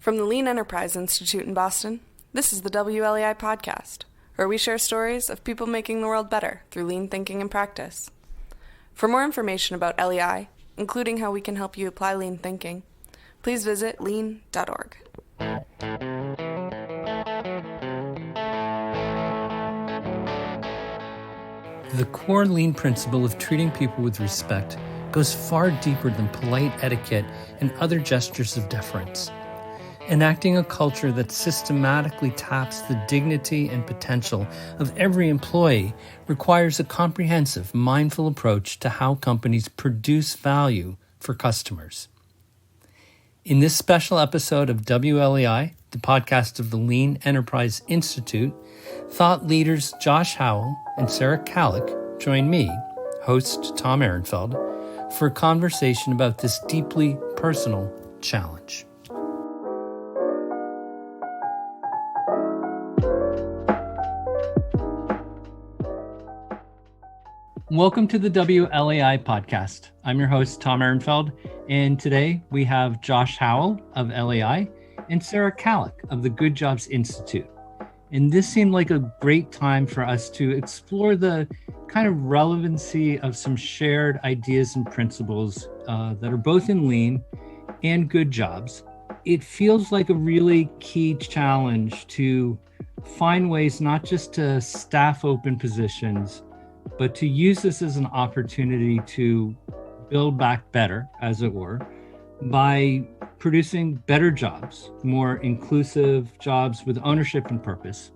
From the Lean Enterprise Institute in Boston, this is the WLEI podcast, where we share stories of people making the world better through lean thinking and practice. For more information about LEI, including how we can help you apply lean thinking, please visit lean.org. The core lean principle of treating people with respect goes far deeper than polite etiquette and other gestures of deference. Enacting a culture that systematically taps the dignity and potential of every employee requires a comprehensive, mindful approach to how companies produce value for customers. In this special episode of WLEI, the podcast of the Lean Enterprise Institute, thought leaders Josh Howell and Sarah Kalloch join me, host Tom Ehrenfeld, for a conversation about this deeply personal challenge. Welcome to the WLEI podcast. I'm your host, Tom Ehrenfeld, and today we have Josh Howell of LEI and Sarah Kalloch of the Good Jobs Institute. And this seemed like a great time for us to explore the kind of relevancy of some shared ideas and principles that are both in lean and good jobs. It feels like a really key challenge to find ways not just to staff open positions, but to use this as an opportunity to build back better, as it were, by producing better jobs, more inclusive jobs with ownership and purpose.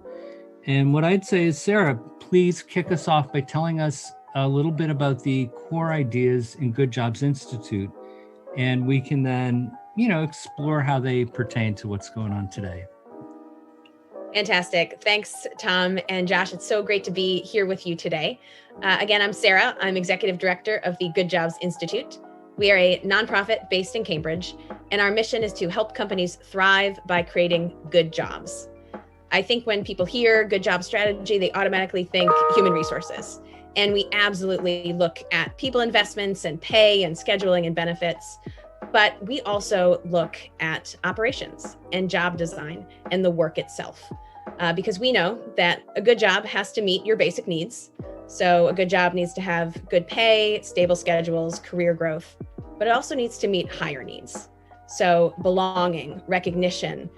And what I'd say is, Sarah, please kick us off by telling us a little bit about the core ideas in Good Jobs Institute, and we can then, explore how they pertain to what's going on today. Fantastic. Thanks, Tom and Josh. It's so great to be here with you today. Again, I'm Sarah. I'm Executive Director of the Good Jobs Institute. We are a nonprofit based in Cambridge, and our mission is to help companies thrive by creating good jobs. I think when people hear good job strategy, they automatically think human resources. And we absolutely look at people investments and pay and scheduling and benefits. But we also look at operations and job design and the work itself, because we know that a good job has to meet your basic needs. So a good job needs to have good pay, stable schedules, career growth, but it also needs to meet higher needs. So belonging, recognition,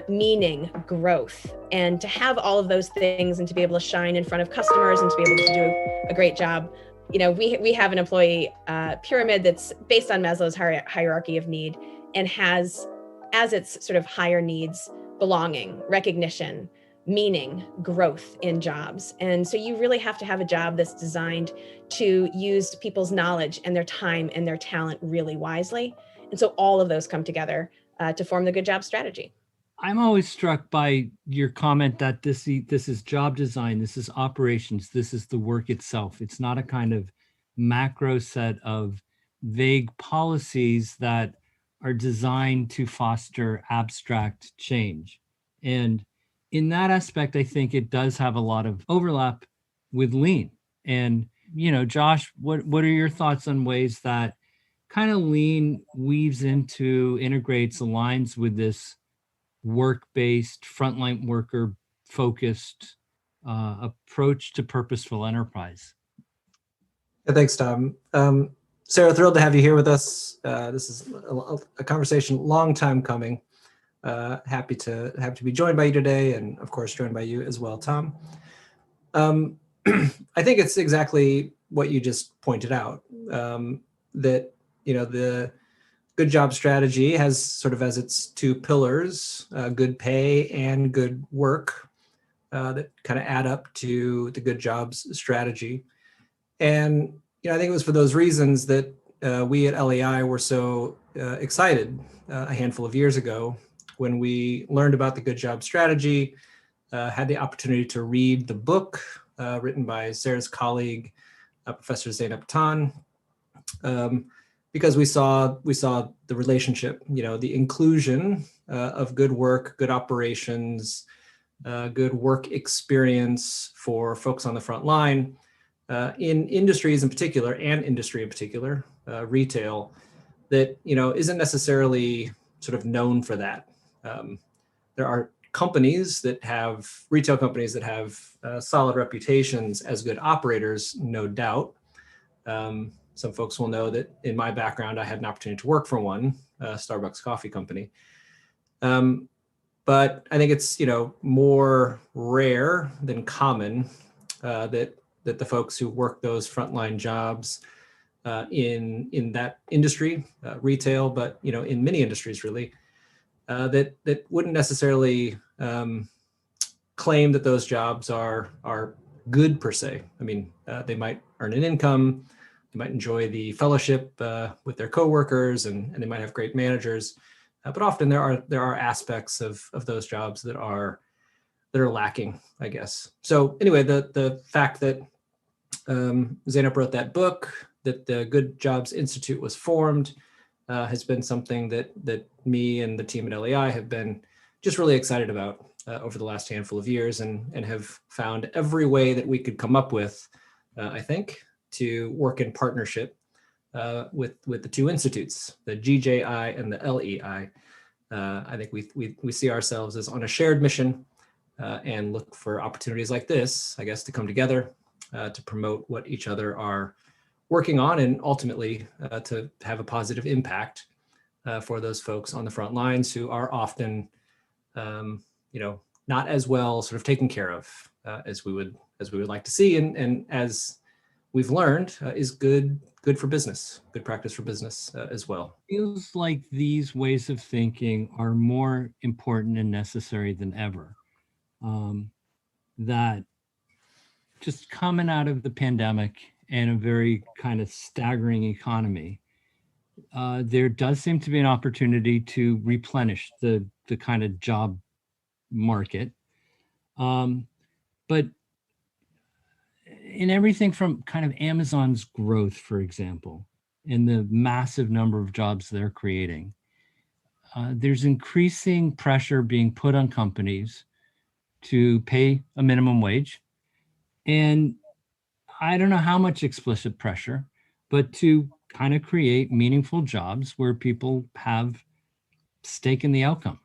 meaning, growth, and to have all of those things and to be able to shine in front of customers and to be able to do a great job. We have an employee pyramid that's based on Maslow's hierarchy of need and has as its sort of higher needs, belonging, recognition, meaning, growth in jobs. And so you really have to have a job that's designed to use people's knowledge and their time and their talent really wisely. And so all of those come together to form the good job strategy. I'm always struck by your comment that this is job design, this is operations, this is the work itself. It's not a kind of macro set of vague policies that are designed to foster abstract change. And in that aspect, I think it does have a lot of overlap with lean. And, Josh, what are your thoughts on ways that kind of lean weaves into, integrates, aligns with this work-based, frontline worker-focused approach to purposeful enterprise? Yeah, thanks, Tom. Sarah, thrilled to have you here with us. This is a conversation long time coming. Happy to be joined by you today, and of course, joined by you as well, Tom. I think it's exactly what you just pointed out, that the good job strategy has sort of as its two pillars, good pay and good work, that kind of add up to the good jobs strategy. And I think it was for those reasons that we at LEI were so excited a handful of years ago when we learned about the good job strategy, had the opportunity to read the book written by Sarah's colleague, Professor Zainab Tan. Because we saw the relationship, the inclusion of good work, good operations, good work experience for folks on the front line in industries in particular, retail, that isn't necessarily sort of known for that. There are companies that have, retail companies that have solid reputations as good operators, no doubt. Some folks will know that in my background, I had an opportunity to work for one, Starbucks coffee company. But I think it's, more rare than common that the folks who work those frontline jobs in that industry, retail, but in many industries really, that wouldn't necessarily claim that those jobs are good per se. I mean, they might earn an income, they might enjoy the fellowship with their coworkers, and they might have great managers. But often there are aspects of those jobs that are lacking, I guess. So anyway, the fact that Zeynep wrote that book, that the Good Jobs Institute was formed, has been something that me and the team at LEI have been just really excited about over the last handful of years, and have found every way that we could come up with, I think, to work in partnership with the two institutes, the GJI and the LEI. I think we see ourselves as on a shared mission, and look for opportunities like this, I guess, to come together to promote what each other are working on, and ultimately to have a positive impact for those folks on the front lines who are often, not as well sort of taken care of as we would like to see, and as we've learned is good for business, good practice for business as well. Feels like these ways of thinking are more important and necessary than ever. That just coming out of the pandemic and a very kind of staggering economy, there does seem to be an opportunity to replenish the kind of job market. But in everything from kind of Amazon's growth, for example, and the massive number of jobs they're creating, there's increasing pressure being put on companies to pay a minimum wage. And I don't know how much explicit pressure, but to kind of create meaningful jobs where people have stake in the outcome.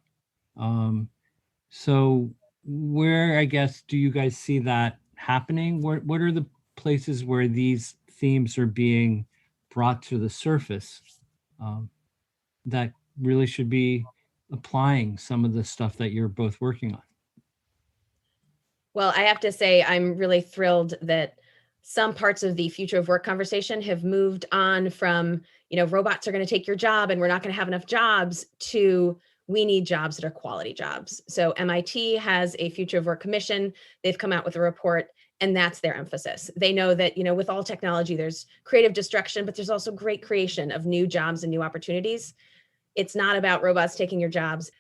So where, I guess, do you guys see that happening? What are the places where these themes are being brought to the surface that really should be applying some of the stuff that you're both working on? Well, I have to say, I'm really thrilled that some parts of the future of work conversation have moved on from, robots are going to take your job and we're not going to have enough jobs, to we need jobs that are quality jobs. So MIT has a future of work commission. They've come out with a report, and that's their emphasis. They know that, with all technology, there's creative destruction, but there's also great creation of new jobs and new opportunities. It's not about robots taking your jobs.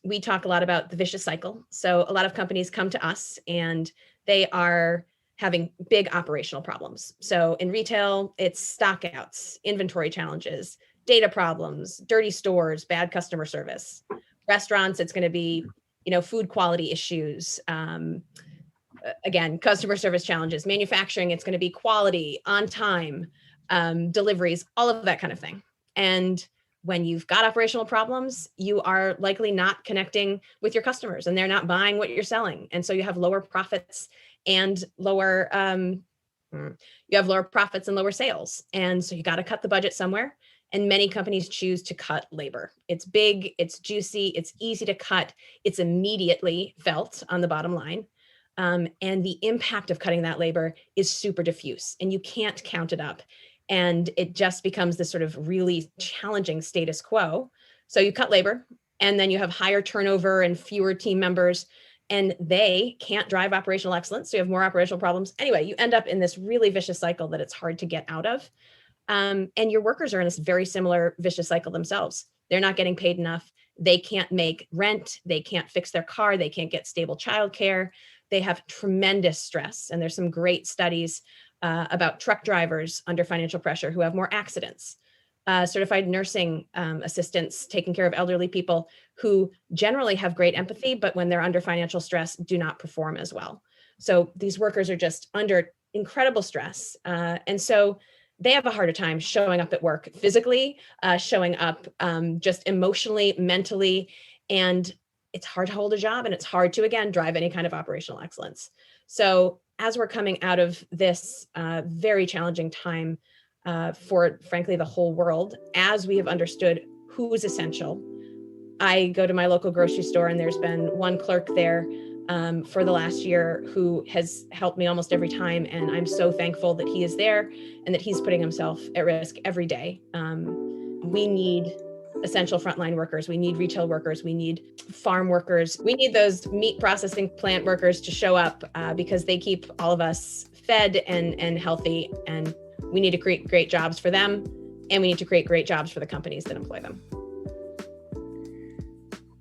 We talk a lot about the vicious cycle. So a lot of companies come to us and they are having big operational problems. So in retail, it's stockouts, inventory challenges, data problems, dirty stores, bad customer service. Restaurants, it's going to be, food quality issues. Again, customer service challenges. Manufacturing, it's going to be quality, on time, deliveries, all of that kind of thing. And when you've got operational problems, you are likely not connecting with your customers, and they're not buying what you're selling. And so you have lower profits and lower sales. And so you got to cut the budget somewhere. And many companies choose to cut labor. It's big, it's juicy, it's easy to cut. It's immediately felt on the bottom line. And the impact of cutting that labor is super diffuse, and you can't count it up. And it just becomes this sort of really challenging status quo. So you cut labor, and then you have higher turnover and fewer team members, and they can't drive operational excellence. So you have more operational problems. Anyway, you end up in this really vicious cycle that it's hard to get out of. And your workers are in this very similar vicious cycle themselves. They're not getting paid enough. They can't make rent. They can't fix their car. They can't get stable childcare. They have tremendous stress. And there's some great studies about truck drivers under financial pressure who have more accidents, certified nursing assistants taking care of elderly people who generally have great empathy, but when they're under financial stress, do not perform as well. So these workers are just under incredible stress. And so they have a harder time showing up at work physically, showing up just emotionally, mentally. And it's hard to hold a job, and it's hard to, again, drive any kind of operational excellence. So as we're coming out of this very challenging time for, frankly, the whole world, as we have understood who is essential, I go to my local grocery store, and there's been one clerk there for the last year who has helped me almost every time. And I'm so thankful that he is there and that he's putting himself at risk every day. We need essential frontline workers. We need retail workers. We need farm workers. We need those meat processing plant workers to show up because they keep all of us fed and healthy. And we need to create great jobs for them. And we need to create great jobs for the companies that employ them.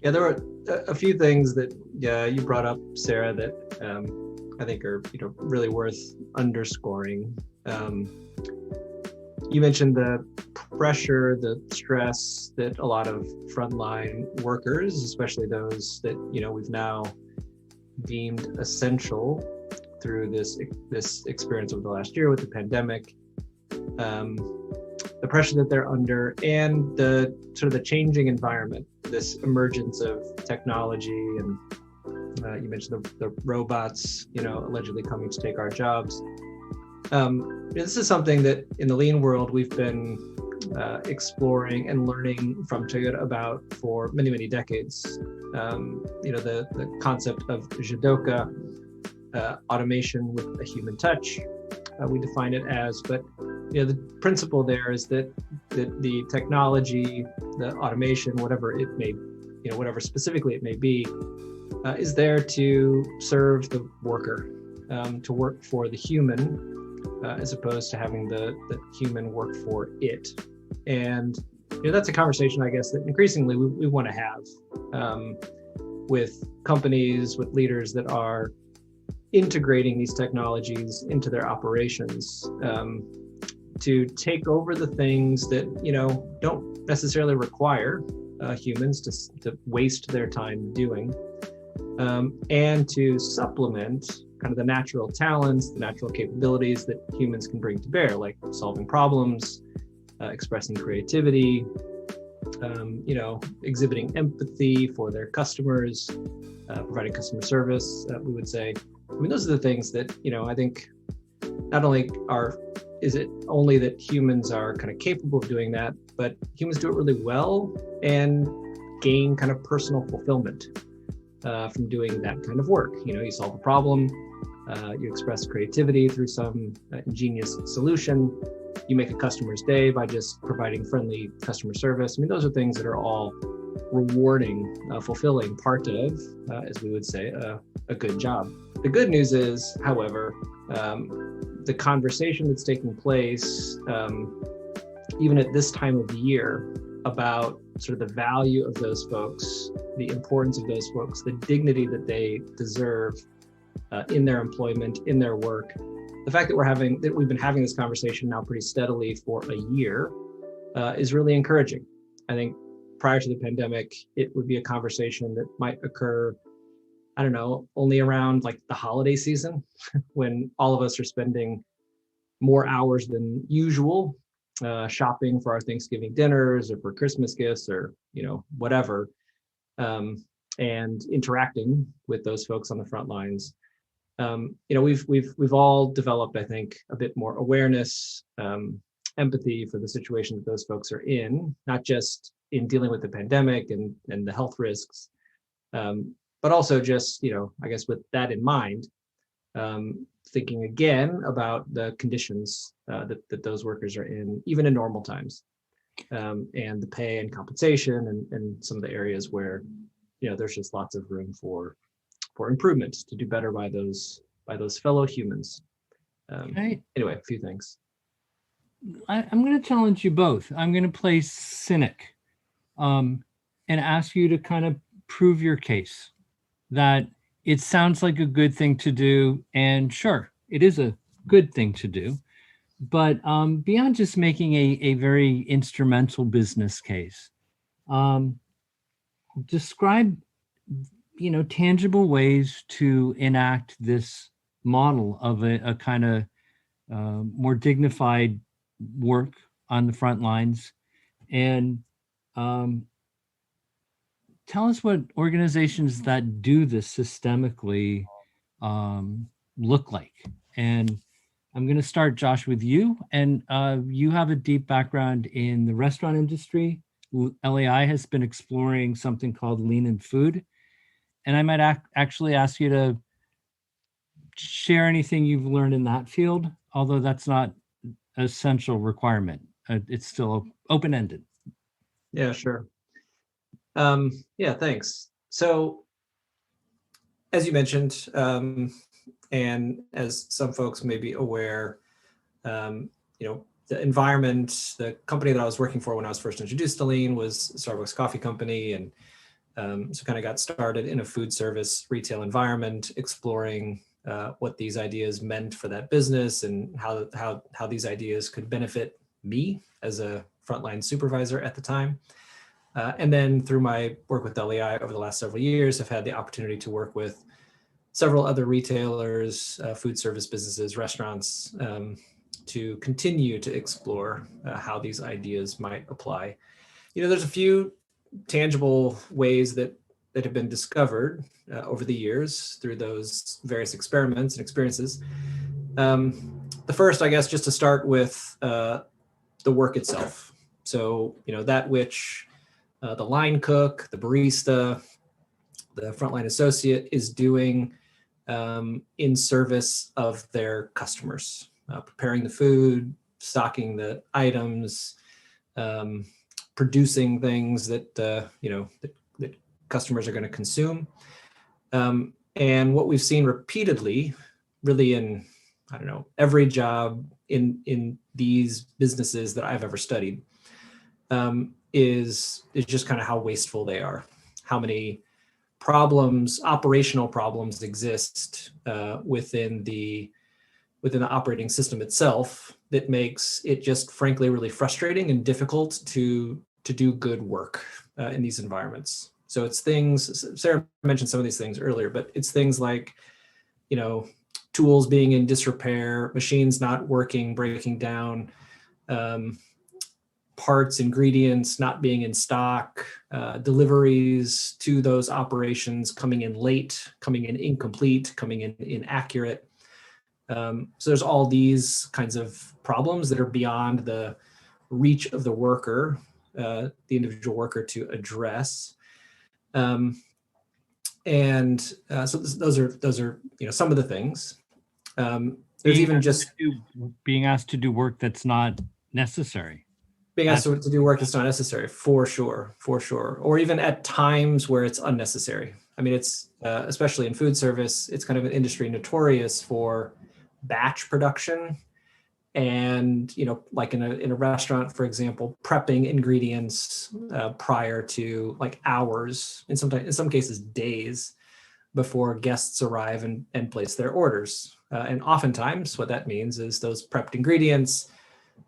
Yeah, there were a few things that you brought up, Sarah, that I think are really worth underscoring. You mentioned the pressure, the stress that a lot of frontline workers, especially those that we've now deemed essential through this experience over the last year with the pandemic, the pressure that they're under, and the sort of the changing environment, this emergence of technology, and you mentioned the robots, allegedly coming to take our jobs. This is something that in the lean world we've been exploring and learning from Toyota about for many, many decades. The concept of Jidoka, automation with a human touch, we define it as, but the principle there is that the technology, the automation, whatever it may, whatever specifically it may be, is there to serve the worker, to work for the human, as opposed to having the human work for it. And that's a conversation, I guess, that increasingly we want to have with companies, with leaders that are integrating these technologies into their operations, to take over the things that don't necessarily require humans to waste their time doing, and to supplement kind of the natural talents, the natural capabilities that humans can bring to bear, like solving problems, expressing creativity, exhibiting empathy for their customers, providing customer service, we would say. Those are the things that, I think not only is it only that humans are kind of capable of doing that, but humans do it really well and gain kind of personal fulfillment from doing that kind of work. You solve a problem, you express creativity through some ingenious solution, you make a customer's day by just providing friendly customer service. Those are things that are all rewarding, fulfilling part of, as we would say, a good job. The good news is, however, the conversation that's taking place, even at this time of the year, about sort of the value of those folks, the importance of those folks, the dignity that they deserve in their employment, in their work. The fact that we've been having this conversation now pretty steadily for a year is really encouraging. I think prior to the pandemic, it would be a conversation that might occur, I don't know, only around like the holiday season when all of us are spending more hours than usual shopping for our Thanksgiving dinners or for Christmas gifts or, whatever, and interacting with those folks on the front lines. We've all developed, I think, a bit more awareness, empathy for the situation that those folks are in, not just in dealing with the pandemic and the health risks, but also just, I guess with that in mind, thinking again about the conditions that those workers are in, even in normal times, and the pay and compensation and some of the areas where, there's just lots of room for improvement to do better by those fellow humans. Right. Anyway, a few things. I'm going to challenge you both. I'm going to play cynic and ask you to kind of prove your case that it sounds like a good thing to do. And sure, it is a good thing to do. But beyond just making a very instrumental business case, describe tangible ways to enact this model of a kind of more dignified work on the front lines, and tell us what organizations that do this systemically look like. And I'm going to start, Josh, with you. And you have a deep background in the restaurant industry. LAI has been exploring something called lean in food. And I might actually ask you to share anything you've learned in that field, although that's not an essential requirement. It's still open-ended. Yeah, sure. Yeah, thanks. So, as you mentioned, and as some folks may be aware, the environment, the company that I was working for when I was first introduced to lean was Starbucks Coffee Company, and so kind of got started in a food service retail environment, exploring what these ideas meant for that business and how these ideas could benefit me as a frontline supervisor at the time. And then through my work with Deli over the last several years, I've had the opportunity to work with several other retailers, food service businesses, restaurants, to continue to explore how these ideas might apply. There's a few tangible ways that have been discovered over the years through those various experiments and experiences. The first, I guess, just to start with the work itself. So, that which the line cook, the barista, the frontline associate is doing in service of their customers, preparing the food, stocking the items, producing things that that customers are going to consume. And what we've seen repeatedly, really in every job in these businesses that I've ever studied, is just kind of how wasteful they are, how many operational problems exist within the operating system itself that makes it just frankly really frustrating and difficult to do good work in these environments. So it's things, Sarah mentioned some of these things earlier, but it's things like, tools being in disrepair, machines not working, breaking down, parts, ingredients not being in stock, deliveries to those operations coming in late, coming in incomplete, coming in inaccurate. So there's all these kinds of problems that are beyond the reach of the worker, the individual worker, to address. So those are some of the things. There's even just being asked to do work that's not necessary. Being asked to do work that's not necessary, for sure. Or even at times where it's unnecessary. I mean, it's especially in food service, it's kind of an industry notorious for batch production. And, like in a restaurant, for example, prepping ingredients prior to like hours, in some cases days, before guests arrive and place their orders. And oftentimes what that means is those prepped ingredients,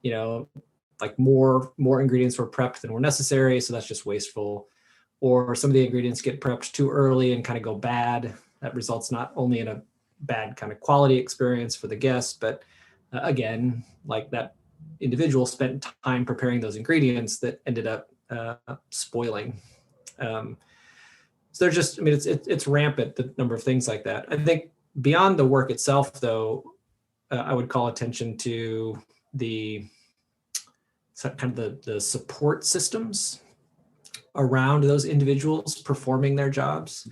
like more ingredients were prepped than were necessary. So that's just wasteful. Or some of the ingredients get prepped too early and kind of go bad. That results not only in a bad kind of quality experience for the guest, but again, like that individual spent time preparing those ingredients that ended up spoiling. So they're just, it's rampant, the number of things like that. I think beyond the work itself, though, I would call attention to the support systems around those individuals performing their jobs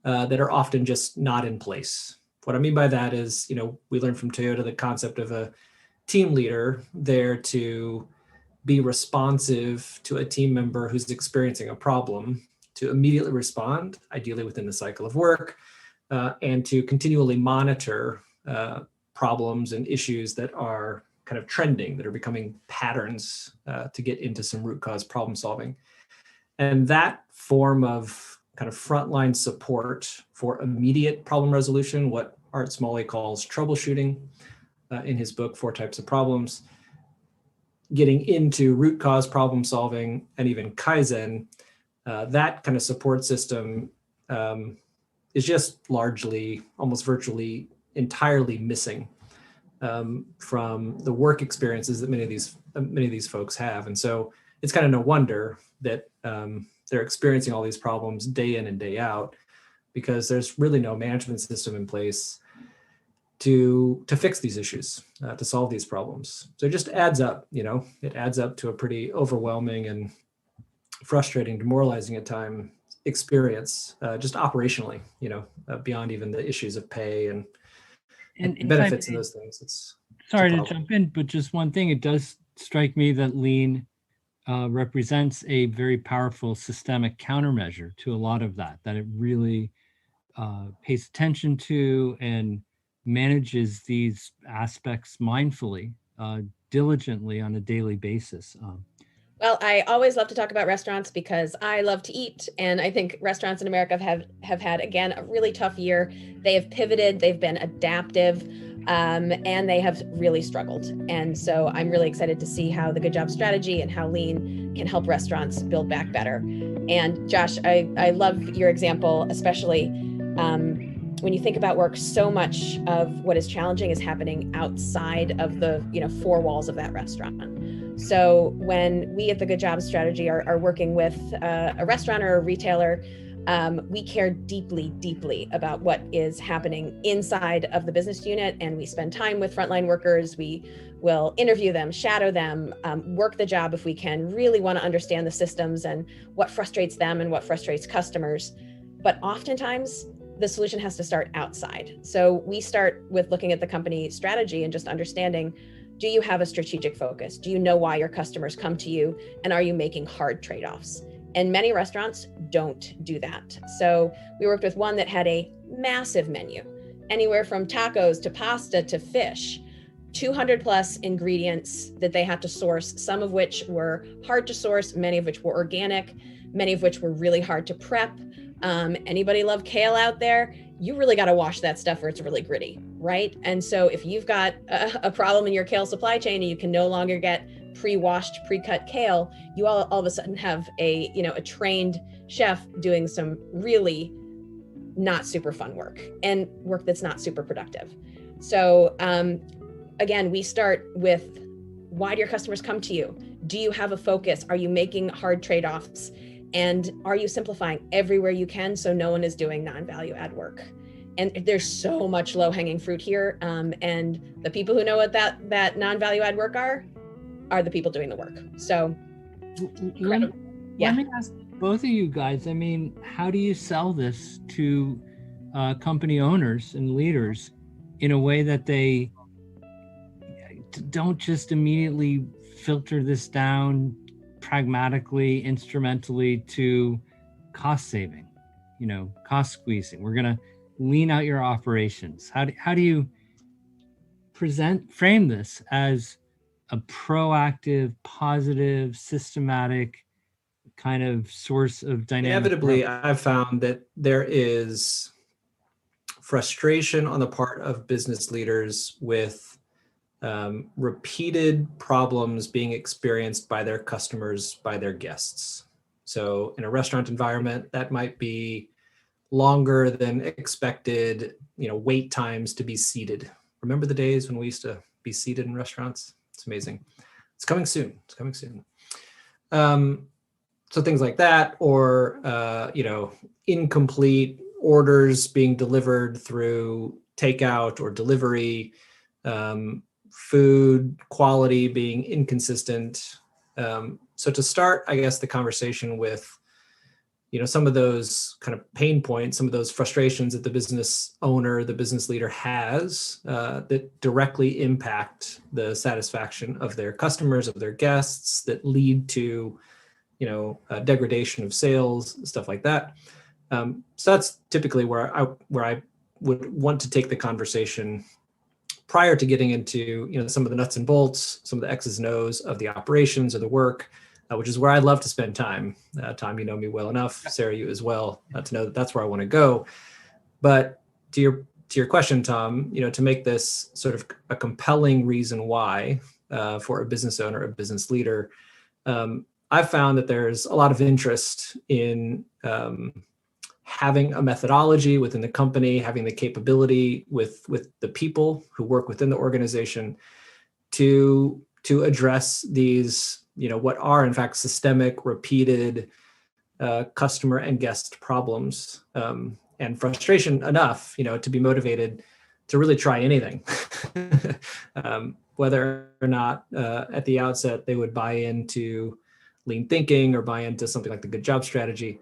that are often just not in place. What I mean by that is, we learned from Toyota the concept of a team leader there to be responsive to a team member who's experiencing a problem, to immediately respond, ideally within the cycle of work, and to continually monitor problems and issues that are kind of trending, that are becoming patterns, to get into some root cause problem solving. And that form of kind of frontline support for immediate problem resolution, what Art Smalley calls troubleshooting in his book, 4 Types of Problems, getting into root cause problem solving and even Kaizen, that kind of support system is just largely, almost virtually entirely missing from the work experiences that many of these folks have. And so it's kind of no wonder that they're experiencing all these problems day in and day out because there's really no management system in place to fix these issues, to solve these problems. So it just adds up, it adds up to a pretty overwhelming and frustrating, demoralizing at times experience, just operationally, beyond even the issues of pay and benefits and those things. Sorry to jump in, but just one thing, it does strike me that lean represents a very powerful systemic countermeasure to a lot of that it really pays attention to and manages these aspects mindfully, diligently on a daily basis. Well, I always love to talk about restaurants because I love to eat. And I think restaurants in America have had, again, a really tough year. They have pivoted, they've been adaptive, and they have really struggled. And so I'm really excited to see how the Good Job strategy and how lean can help restaurants build back better. And Josh, I love your example, especially when you think about work, so much of what is challenging is happening outside of the four walls of that restaurant. So when we at the Good Jobs strategy are working with a restaurant or a retailer, we care deeply, deeply about what is happening inside of the business unit. And we spend time with frontline workers. We will interview them, shadow them, work the job if we can, really want to understand the systems and what frustrates them and what frustrates customers. But oftentimes, the solution has to start outside. So we start with looking at the company strategy and just understanding, do you have a strategic focus? Do you know why your customers come to you? And are you making hard trade-offs? And many restaurants don't do that. So we worked with one that had a massive menu, anywhere from tacos to pasta to fish, 200 plus ingredients that they had to source, some of which were hard to source, many of which were organic, many of which were really hard to prep. Anybody love kale out there? You really got to wash that stuff or it's really gritty, right? And so if you've got a problem in your kale supply chain and you can no longer get pre-washed, pre-cut kale, you all of a sudden have a trained chef doing some really not super fun work and work that's not super productive. So again, we start with, why do your customers come to you? Do you have a focus? Are you making hard trade-offs? And are you simplifying everywhere you can so no one is doing non-value add work? And there's so much low-hanging fruit here. And the people who know what that non-value add work are the people doing the work. So let me ask both of you guys, how do you sell this to company owners and leaders in a way that they don't just immediately filter this down pragmatically, instrumentally to cost saving, cost squeezing? We're going to lean out your operations. How do you frame this as a proactive, positive, systematic kind of source of dynamic Inevitably, growth? I've found that there is frustration on the part of business leaders with repeated problems being experienced by their customers, by their guests. So in a restaurant environment, that might be longer than expected, wait times to be seated. Remember the days when we used to be seated in restaurants? It's amazing. It's coming soon. So things like that, or, incomplete orders being delivered through takeout or delivery, food quality being inconsistent. So to start, I guess, the conversation with, some of those kind of pain points, some of those frustrations that the business owner, the business leader has that directly impact the satisfaction of their customers, of their guests, that lead to, degradation of sales, stuff like that. So that's typically where I would want to take the conversation prior to getting into, some of the nuts and bolts, some of the X's and O's of the operations or the work, which is where I love to spend time. Tom, you know me well enough, Sarah, you as well, to know that that's where I want to go. But to your question, Tom, to make this sort of a compelling reason why for a business owner, a business leader, I've found that there's a lot of interest in having a methodology within the company, having the capability with the people who work within the organization to address these, what are in fact systemic, repeated customer and guest problems, and frustration enough, to be motivated to really try anything. Whether or not at the outset they would buy into lean thinking or buy into something like the good job strategy,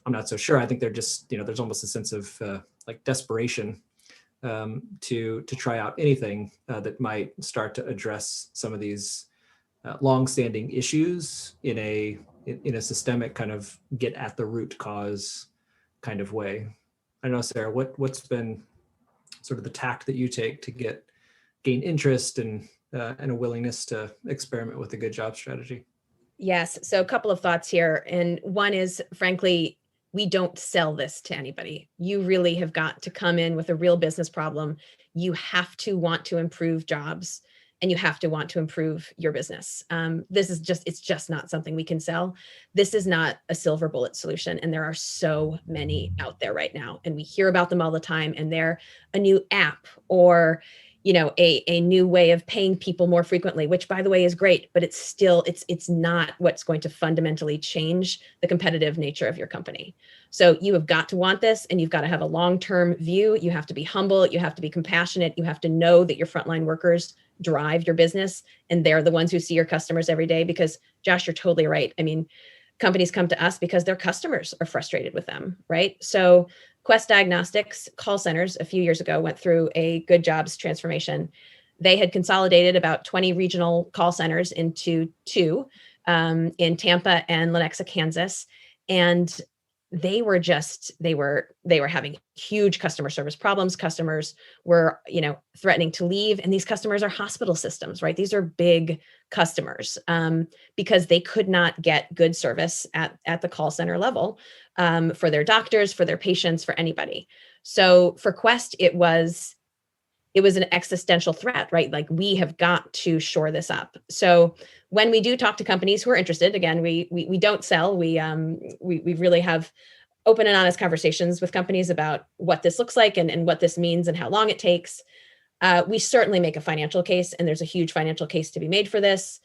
I'm not so sure. I think they're just, there's almost a sense of like desperation to try out anything that might start to address some of these longstanding issues in a systemic kind of get at the root cause kind of way. I don't know, Sarah, what's been sort of the tact that you take to gain interest and a willingness to experiment with a good job strategy? Yes. So a couple of thoughts here. And one is, frankly, we don't sell this to anybody. You really have got to come in with a real business problem. You have to want to improve jobs and you have to want to improve your business. It's just not something we can sell. This is not a silver bullet solution. And there are so many out there right now. And we hear about them all the time. And they're a new app or a new way of paying people more frequently, which by the way is great, but it's still, it's not what's going to fundamentally change the competitive nature of your company. So you have got to want this and you've got to have a long-term view. You have to be humble. You have to be compassionate. You have to know that your frontline workers drive your business and they're the ones who see your customers every day, because Josh, you're totally right. I mean, companies come to us because their customers are frustrated with them, right? So Quest Diagnostics call centers a few years ago went through a good jobs transformation. They had consolidated about 20 regional call centers into two in Tampa and Lenexa, Kansas. And they were having huge customer service problems. Customers were, threatening to leave. And these customers are hospital systems, right? These are big customers because they could not get good service at the call center level for their doctors, for their patients, for anybody. So for Quest, it was an existential threat, right? Like we have got to shore this up. So when we do talk to companies who are interested, again, we don't sell. We really have open and honest conversations with companies about what this looks like and what this means and how long it takes. We certainly make a financial case, and there's a huge financial case to be made for this.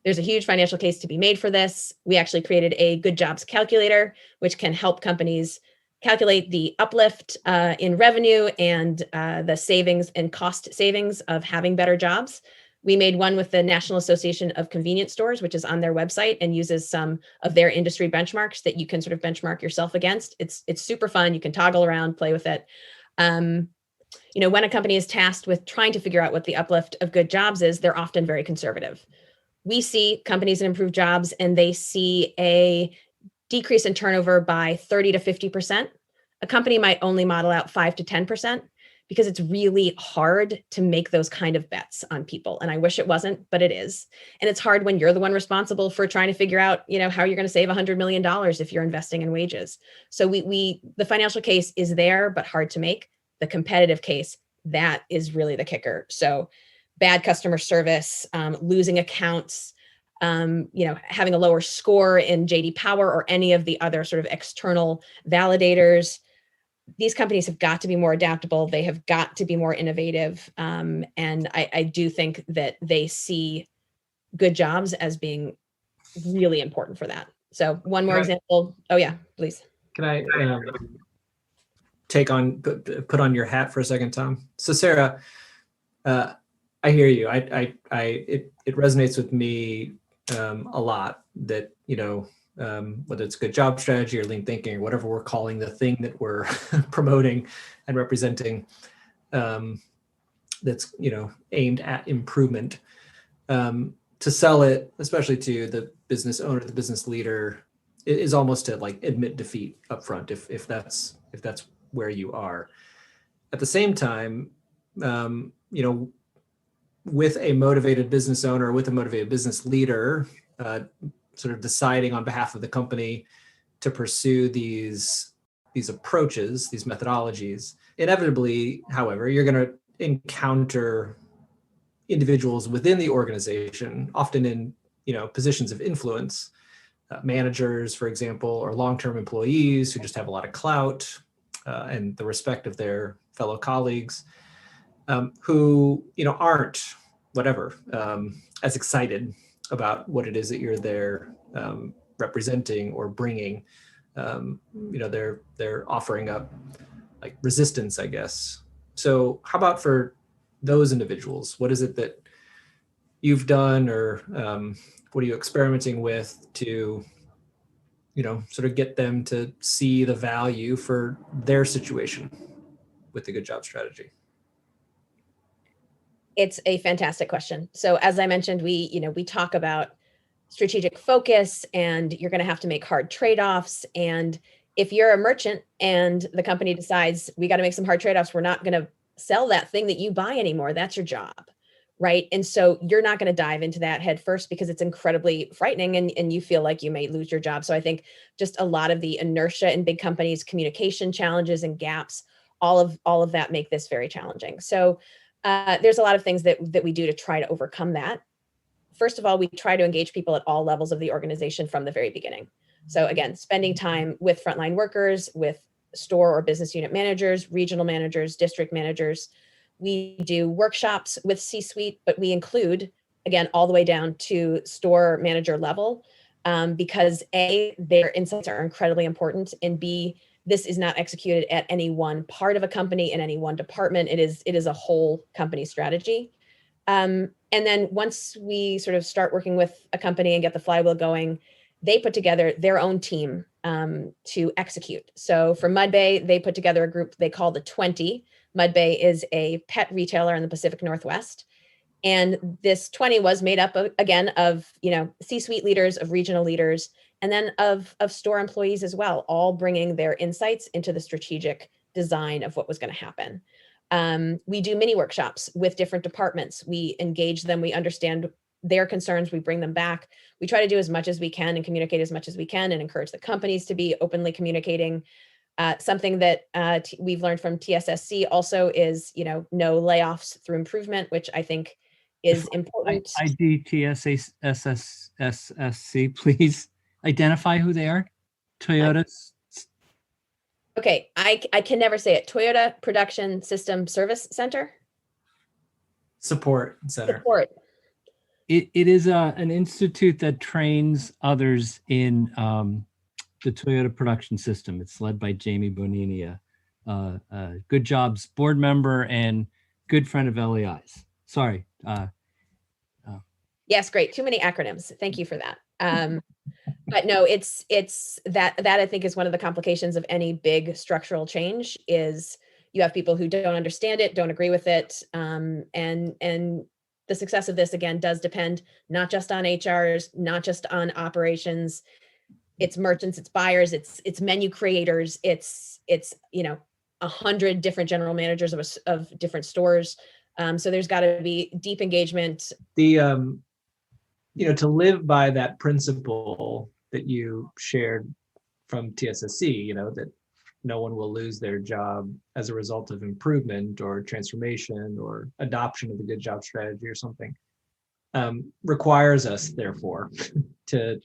There's a huge financial case to be made for this. We actually created a good jobs calculator, which can help companies calculate the uplift in revenue and the savings and cost savings of having better jobs. We made one with the National Association of Convenience Stores, which is on their website and uses some of their industry benchmarks that you can sort of benchmark yourself against. It's super fun. You can toggle around, play with it. When a company is tasked with trying to figure out what the uplift of good jobs is, they're often very conservative. We see companies that improve jobs and they see a decrease in turnover by 30 to 50%. A company might only model out 5 to 10% because it's really hard to make those kind of bets on people. And I wish it wasn't, but it is. And it's hard when you're the one responsible for trying to figure out, how you're going to save $100 million if you're investing in wages. So the financial case is there, but hard to make. The competitive case, that is really the kicker. So bad customer service, losing accounts, having a lower score in JD Power or any of the other sort of external validators. These companies have got to be more adaptable. They have got to be more innovative. And I do think that they see good jobs as being really important for that. So one more example. Oh yeah, please. Can I put on your hat for a second, Tom? So Sarah, I hear you. It resonates with me a lot that, whether it's good job strategy or lean thinking or whatever we're calling the thing that we're promoting and representing, that's, aimed at improvement, to sell it, especially to the business owner, the business leader, is almost to like admit defeat up front if that's where you are. At the same time, with a motivated business owner, with a motivated business leader, sort of deciding on behalf of the company to pursue these approaches, these methodologies, inevitably, however, you're going to encounter individuals within the organization, often in positions of influence, managers, for example, or long-term employees who just have a lot of clout and the respect of their fellow colleagues, who aren't as excited about what it is that you're there representing or bringing. They're offering up like resistance, I guess. So how about for those individuals? What is it that you've done, or what are you experimenting with to, sort of get them to see the value for their situation with the good job strategy? It's a fantastic question. So as I mentioned, we talk about strategic focus, and you're going to have to make hard trade-offs. And if you're a merchant and the company decides we got to make some hard trade-offs, we're not going to sell that thing that you buy anymore. That's your job, right? And so you're not going to dive into that head first because it's incredibly frightening, and you feel like you may lose your job. So I think just a lot of the inertia in big companies, communication challenges and gaps, all of that make this very challenging. So there's a lot of things that we do to try to overcome that. First of all, we try to engage people at all levels of the organization from the very beginning. So again, spending time with frontline workers, with store or business unit managers, regional managers, district managers. We do workshops with C-suite, but we include, again, all the way down to store manager level, because A, their insights are incredibly important, and B, this is not executed at any one part of a company in any one department. It is a whole company strategy. And then once we sort of start working with a company and get the flywheel going, they put together their own team to execute. So for Mudbay, they put together a group they call the 20. Mudbay is a pet retailer in the Pacific Northwest. And this 20 was made up of, again, of, C-suite leaders, of regional leaders, and then of store employees as well, all bringing their insights into the strategic design of what was going to happen. We do mini workshops with different departments. We engage them. We understand their concerns. We bring them back. We try to do as much as we can and communicate as much as we can and encourage the companies to be openly communicating. Something that we've learned from TSSC also is, no layoffs through improvement, which I think is important. IDTSSC, please identify who they are. Toyota's. Okay, I can never say it. Toyota Production System Service Center. Support Center. Support. It is an institute that trains others in the Toyota production system. It's led by Jamie Bonini, a Good Jobs board member and good friend of LEI's. Sorry. Yes, great. Too many acronyms. Thank you for that. But no, it's that I think is one of the complications of any big structural change is you have people who don't understand it, don't agree with it. And the success of this, again, does depend not just on HRs, not just on operations. It's merchants, it's buyers, it's menu creators, it's 100 different general managers of different stores. So there's got to be deep engagement. To live by that principle that you shared from TSSC, that no one will lose their job as a result of improvement or transformation or adoption of the good job strategy or something, requires us, therefore, to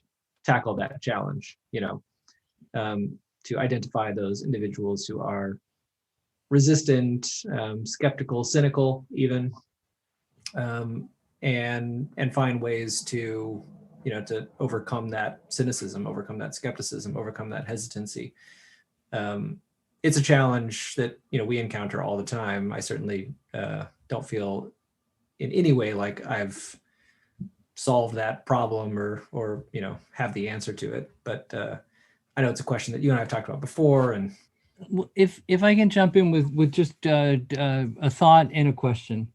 tackle that challenge, to identify those individuals who are resistant, skeptical, cynical, even, and find ways to overcome that cynicism, overcome that skepticism, overcome that hesitancy. It's a challenge that we encounter all the time. I certainly don't feel in any way like I've solved that problem or have the answer to it. But I know it's a question that you and I have talked about before. And if I can jump in with just a thought and a question.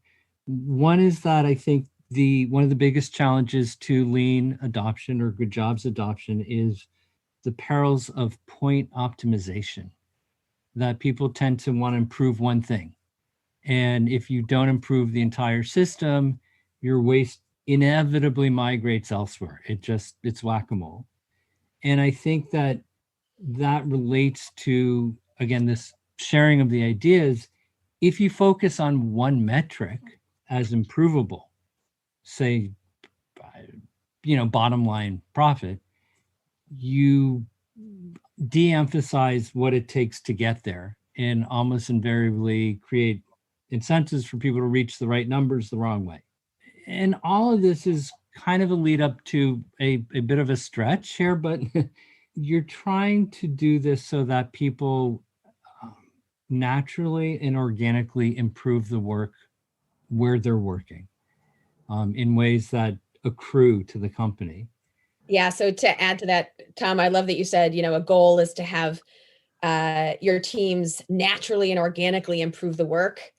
One is that I think one of the biggest challenges to lean adoption or good jobs adoption is the perils of point optimization, that people tend to want to improve one thing. And if you don't improve the entire system, your waste inevitably migrates elsewhere. It's whack-a-mole. And I think that relates to, again, this sharing of the ideas. If you focus on one metric as improvable, say, bottom line profit, you de-emphasize what it takes to get there and almost invariably create incentives for people to reach the right numbers the wrong way. And all of this is kind of a lead up to a bit of a stretch here, but you're trying to do this so that people naturally and organically improve the work where they're working in ways that accrue to the company. Yeah. So to add to that, Tom, I love that you said, a goal is to have your teams naturally and organically improve the work.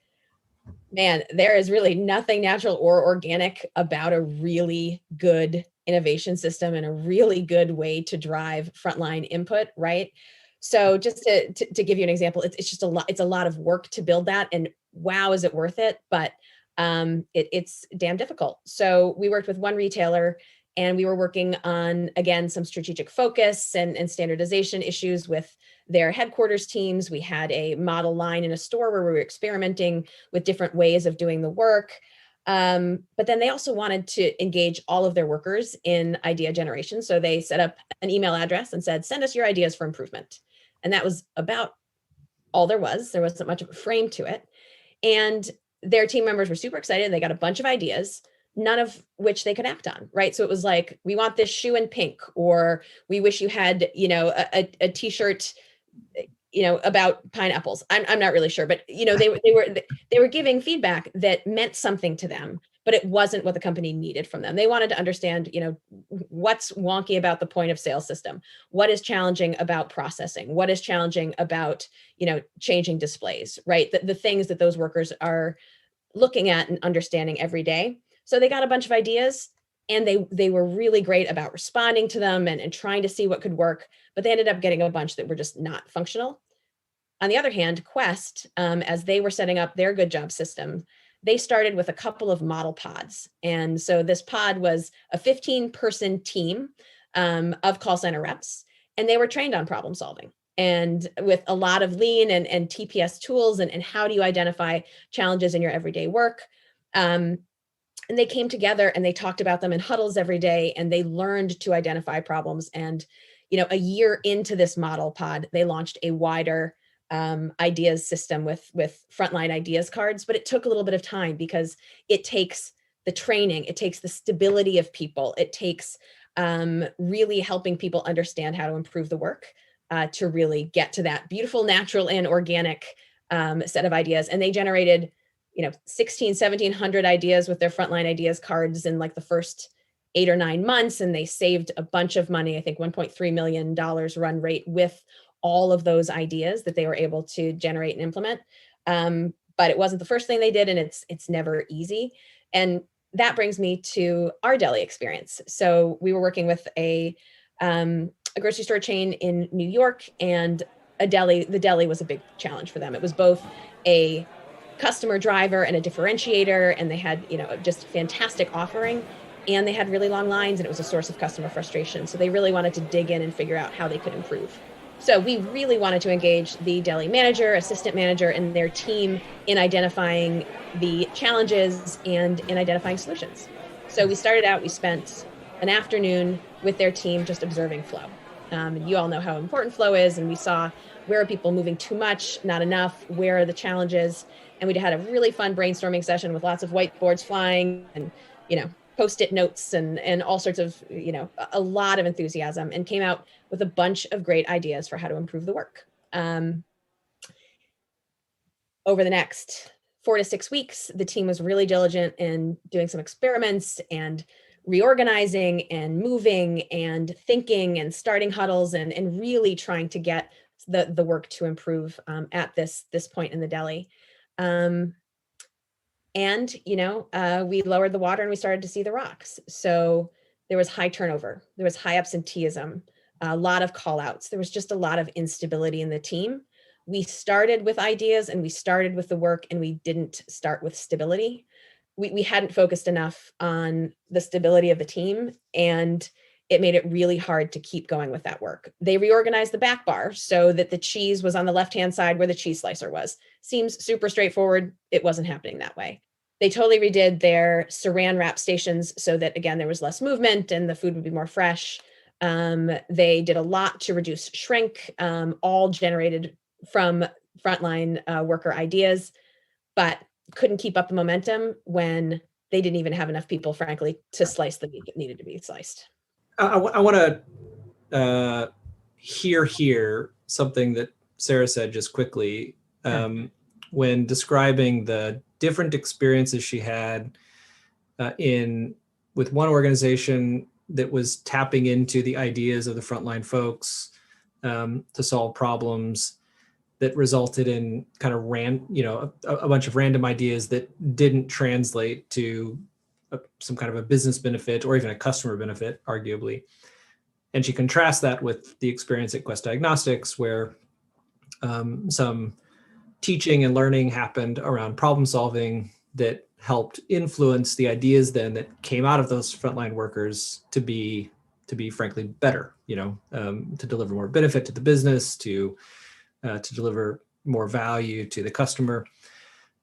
Man, there is really nothing natural or organic about a really good innovation system and a really good way to drive frontline input, right? So just to give you an example, it's just a lot. It's a lot of work to build that, and wow, is it worth it? But it's damn difficult. So we worked with one retailer, and we were working on, again, some strategic focus and standardization issues with their headquarters teams. We had a model line in a store where we were experimenting with different ways of doing the work. But then they also wanted to engage all of their workers in idea generation. So they set up an email address and said, send us your ideas for improvement. And that was about all there was. There wasn't much of a frame to it. And their team members were super excited. They got a bunch of ideas, none of which they could act on, right? So it was like, we want this shoe in pink, or we wish you had, a t-shirt, about pineapples. I'm not really sure, but they were giving feedback that meant something to them, but it wasn't what the company needed from them. They wanted to understand, what's wonky about the point of sale system, what is challenging about processing, what is challenging about, changing displays, right? The things that those workers are looking at and understanding every day. So they got a bunch of ideas, and they were really great about responding to them and trying to see what could work, but they ended up getting a bunch that were just not functional. On the other hand, Quest, as they were setting up their good job system, they started with a couple of model pods. And so this pod was a 15-person team of call center reps, and they were trained on problem solving, and with a lot of lean and TPS tools and how do you identify challenges in your everyday work. And they came together and they talked about them in huddles every day, and they learned to identify problems. And, a year into this model pod, they launched a wider ideas system with Frontline ideas cards, but it took a little bit of time because it takes the training, it takes the stability of people, it takes really helping people understand how to improve the work to really get to that beautiful, natural, and organic set of ideas. And they generated 1,700 ideas with their Frontline ideas cards in like the first 8 or 9 months. And they saved a bunch of money, I think $1.3 million run rate with all of those ideas that they were able to generate and implement. But it wasn't the first thing they did, and it's never easy. And that brings me to our Deli Experience. So we were working with a grocery store chain in New York, and the deli was a big challenge for them. It was both a customer driver and a differentiator, and they had just fantastic offering, and they had really long lines, and it was a source of customer frustration. So they really wanted to dig in and figure out how they could improve. So we really wanted to engage the deli manager, assistant manager, and their team in identifying the challenges and in identifying solutions. So we started out, we spent an afternoon with their team just observing flow. You all know how important flow is, and we saw where are people moving too much, not enough, where are the challenges. And we had a really fun brainstorming session with lots of whiteboards flying and, Post-it notes and all sorts of, a lot of enthusiasm, and came out with a bunch of great ideas for how to improve the work. Over the next 4 to 6 weeks, the team was really diligent in doing some experiments and reorganizing and moving and thinking and starting huddles and really trying to get the work to improve at this point in the deli. And, we lowered the water and we started to see the rocks. So there was high turnover, there was high absenteeism, a lot of call outs. There was just a lot of instability in the team. We started with ideas and we started with the work, and we didn't start with stability. We hadn't focused enough on the stability of the team, and it made it really hard to keep going with that work. They reorganized the back bar so that the cheese was on the left-hand side where the cheese slicer was. Seems super straightforward. It wasn't happening that way. They totally redid their saran wrap stations so that, again, there was less movement and the food would be more fresh. They did a lot to reduce shrink, all generated from Frontline worker ideas, but couldn't keep up the momentum when they didn't even have enough people, frankly, to slice the meat that needed to be sliced. I want to hear something that Sarah said just quickly when describing the different experiences she had with one organization that was tapping into the ideas of the frontline folks to solve problems that resulted in kind of a bunch of random ideas that didn't translate to some kind of a business benefit or even a customer benefit, arguably. And she contrasts that with the experience at Quest Diagnostics, where some teaching and learning happened around problem solving that helped influence the ideas then that came out of those frontline workers to be frankly better, to deliver more benefit to the business, to deliver more value to the customer.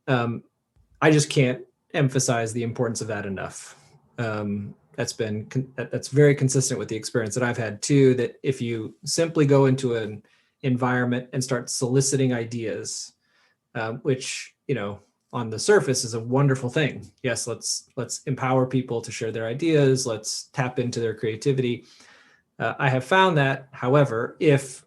I just can't emphasize the importance of that enough. That's very consistent with the experience that I've had too, that if you simply go into an environment and start soliciting ideas, which, on the surface is a wonderful thing. Yes, let's empower people to share their ideas. Let's tap into their creativity. I have found that, however, if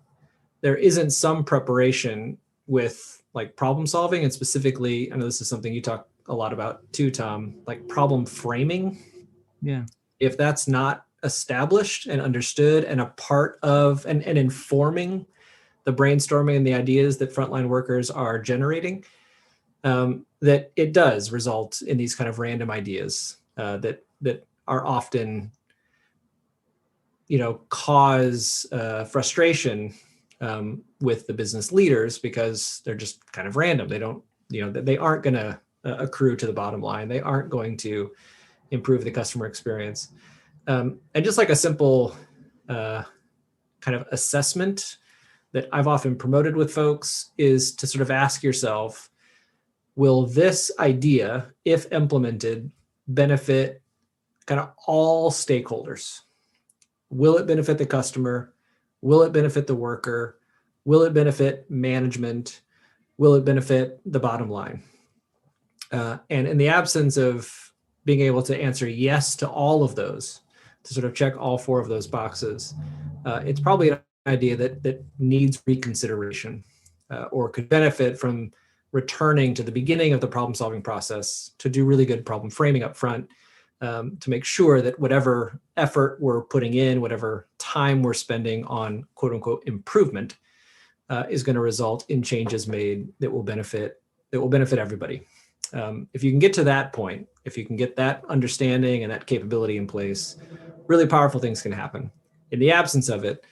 there isn't some preparation with like problem solving, and specifically, I know this is something you talk a lot about too, Tom, like problem framing. Yeah. If that's not established and understood and a part of and informing the brainstorming and the ideas that frontline workers are generating, that it does result in these kind of random ideas that are often, cause frustration with the business leaders because they're just kind of random. They don't, they aren't going to accrue to the bottom line. They aren't going to improve the customer experience. And just like a simple kind of assessment that I've often promoted with folks is to sort of ask yourself, will this idea, if implemented, benefit kind of all stakeholders? Will it benefit the customer? Will it benefit the worker? Will it benefit management? Will it benefit the bottom line? And in the absence of being able to answer yes to all of those, to sort of check all four of those boxes, it's probably an idea that needs reconsideration or could benefit from returning to the beginning of the problem solving process to do really good problem framing up front, to make sure that whatever effort we're putting in, whatever time we're spending on quote unquote improvement is going to result in changes made that will benefit everybody. If you can get to that point, if you can get that understanding and that capability in place, really powerful things can happen. In the absence of it,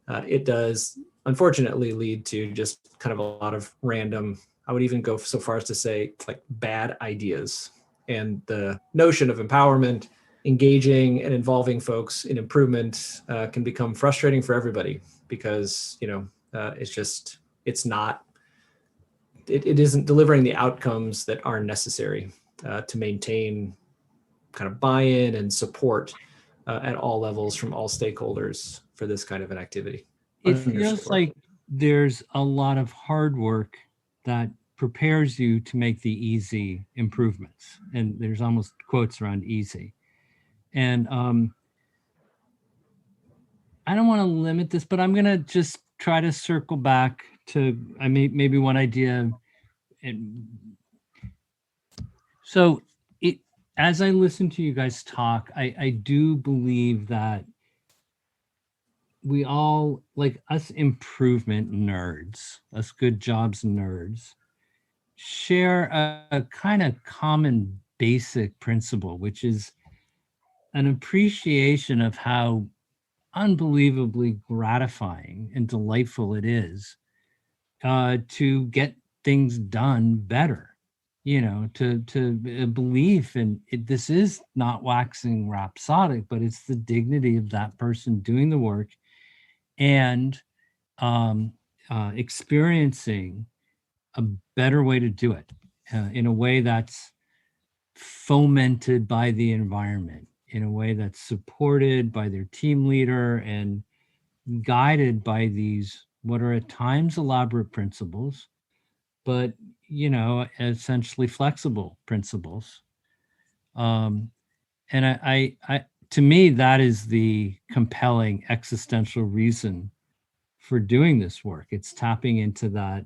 it does unfortunately lead to just kind of a lot of random, I would even go so far as to say like bad ideas. And the notion of empowerment, engaging and involving folks in improvement can become frustrating for everybody because, it isn't delivering the outcomes that are necessary to maintain kind of buy-in and support at all levels from all stakeholders for this kind of an activity. It feels like there's a lot of hard work that prepares you to make the easy improvements. And there's almost quotes around easy. And I don't want to limit this, but I'm going to just try to circle back to maybe one idea. So as I listen to you guys talk, I do believe that we all, like us improvement nerds, us good jobs nerds, share a kind of common basic principle, which is an appreciation of how unbelievably gratifying and delightful it is to get things done better. To a belief in it, this is not waxing rhapsodic, but it's the dignity of that person doing the work and experiencing a better way to do it in a way that's fomented by the environment, in a way that's supported by their team leader and guided by these, what are at times elaborate principles, but essentially flexible principles. And I, to me, that is the compelling existential reason for doing this work. It's tapping into that,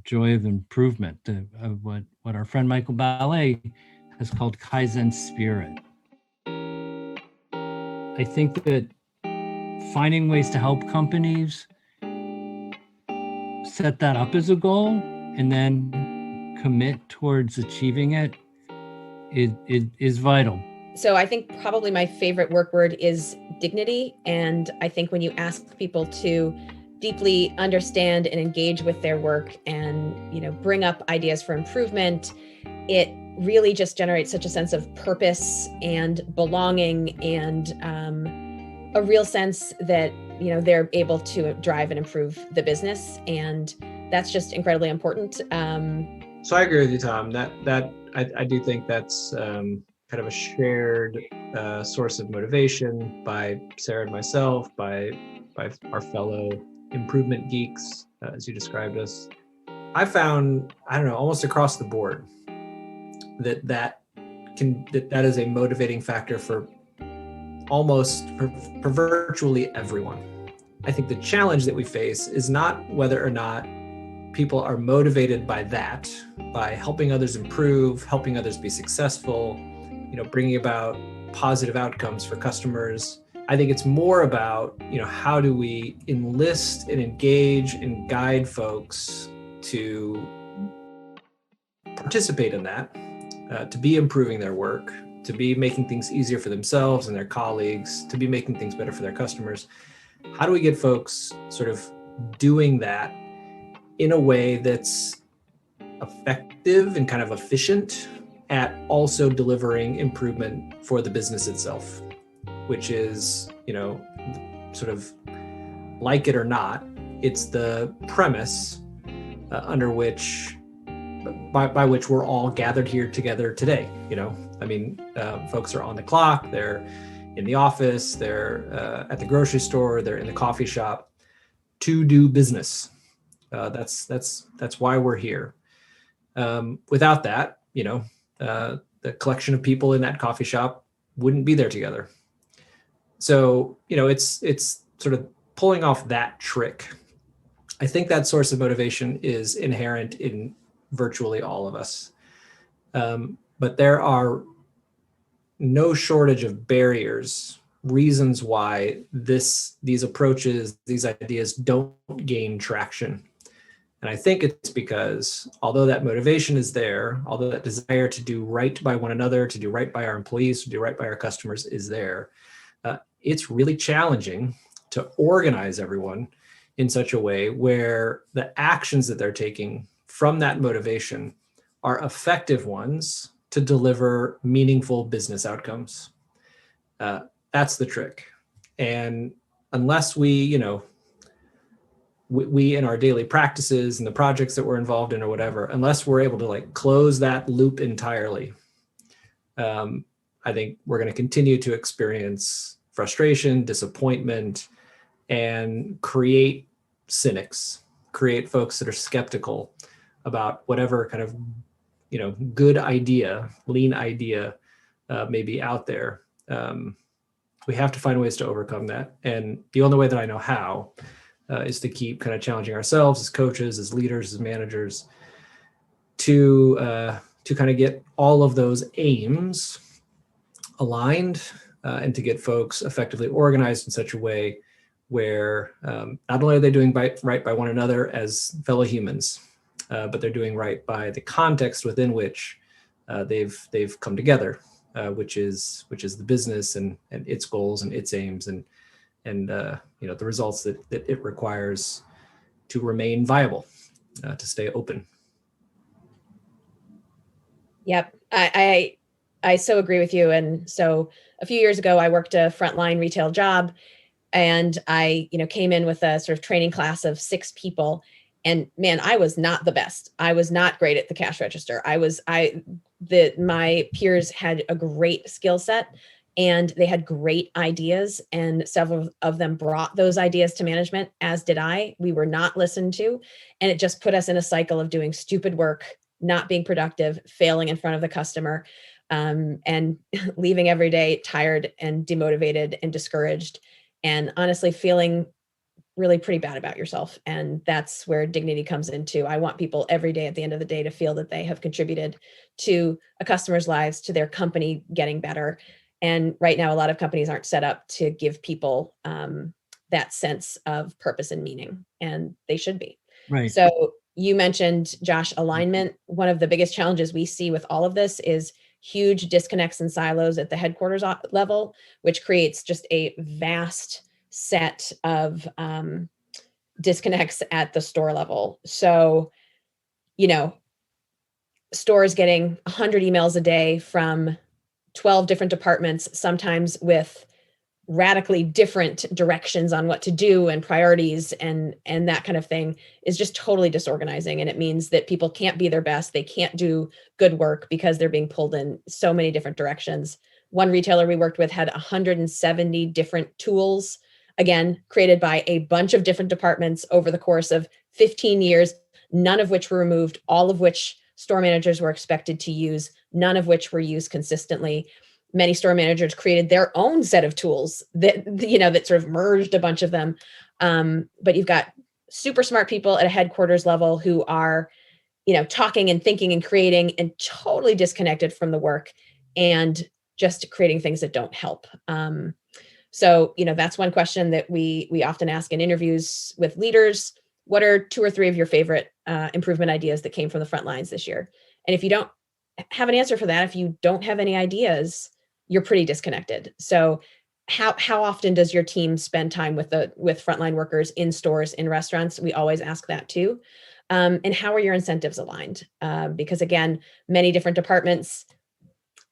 joy of improvement, of what our friend Michael Ballet has called Kaizen spirit. I think that finding ways to help companies set that up as a goal and then commit towards achieving it is vital. So I think probably my favorite work word is dignity. And I think when you ask people to deeply understand and engage with their work and, bring up ideas for improvement, it really just generates such a sense of purpose and belonging and a real sense that, they're able to drive and improve the business. And that's just incredibly important. So I agree with you, Tom, that I do think that's kind of a shared source of motivation by Sarah and myself, by our fellow improvement geeks, as you described us. I found, almost across the board, that is a motivating factor for virtually everyone. I think the challenge that we face is not whether or not people are motivated by that, by helping others improve, helping others be successful, bringing about positive outcomes for customers. I think it's more about, how do we enlist and engage and guide folks to participate in that, to be improving their work, to be making things easier for themselves and their colleagues, to be making things better for their customers. How do we get folks sort of doing that in a way that's effective and kind of efficient at also delivering improvement for the business itself, which is, sort of like it or not, it's the premise under which, by which we're all gathered here together today. Folks are on the clock, they're in the office, they're at the grocery store, they're in the coffee shop to do business. That's why we're here. Without that, the collection of people in that coffee shop wouldn't be there together. So, it's sort of pulling off that trick. I think that source of motivation is inherent in virtually all of us. But there are no shortage of barriers, reasons why these approaches, these ideas don't gain traction. And I think it's because although that motivation is there, although that desire to do right by one another, to do right by our employees, to do right by our customers is there, it's really challenging to organize everyone in such a way where the actions that they're taking from that motivation are effective ones to deliver meaningful business outcomes. That's the trick. And unless we in our daily practices and the projects that we're involved in or whatever, unless we're able to close that loop entirely, I think we're going to continue to experience frustration, disappointment, and create cynics, create folks that are skeptical about whatever kind of, good idea, lean idea may be out there. We have to find ways to overcome that. And the only way that I know how is to keep kind of challenging ourselves as coaches, as leaders, as managers to kind of get all of those aims aligned and to get folks effectively organized in such a way where not only are they doing right by one another as fellow humans, but they're doing right by the context within which they've come together, which is the business and its goals and its aims and the results that it requires to remain viable, to stay open. Yep, I so agree with you. And so a few years ago, I worked a frontline retail job, and I came in with a sort of training class of 6 people. And man, I was not the best. I was not great at the cash register. My peers had a great skill set and they had great ideas, and several of them brought those ideas to management, as did I. We were not listened to, and it just put us in a cycle of doing stupid work, not being productive, failing in front of the customer. and leaving every day tired and demotivated and discouraged, and honestly feeling really pretty bad about yourself. And that's where dignity comes into. I want people every day at the end of the day to feel that they have contributed to a customer's lives, to their company getting better. And right now, a lot of companies aren't set up to give people that sense of purpose and meaning, and they should be. Right. So you mentioned, Josh, alignment. One of the biggest challenges we see with all of this is huge disconnects and silos at the headquarters level, which creates just a vast set of disconnects at the store level. So, stores getting 100 emails a day from 12 different departments, sometimes with radically different directions on what to do and priorities and that kind of thing, is just totally disorganizing. And it means that people can't be their best. They can't do good work because they're being pulled in so many different directions. One retailer we worked with had 170 different tools, again, created by a bunch of different departments over the course of 15 years, none of which were removed, all of which store managers were expected to use, none of which were used consistently. Many store managers created their own set of tools that sort of merged a bunch of them. But you've got super smart people at a headquarters level who are, talking and thinking and creating and totally disconnected from the work and just creating things that don't help. So that's one question that we often ask in interviews with leaders. What are 2 or 3 of your favorite improvement ideas that came from the front lines this year? And if you don't have an answer for that, if you don't have any ideas, you're pretty disconnected. So how often does your team spend time with frontline workers in stores, in restaurants? We always ask that too. And how are your incentives aligned? Because again, many different departments,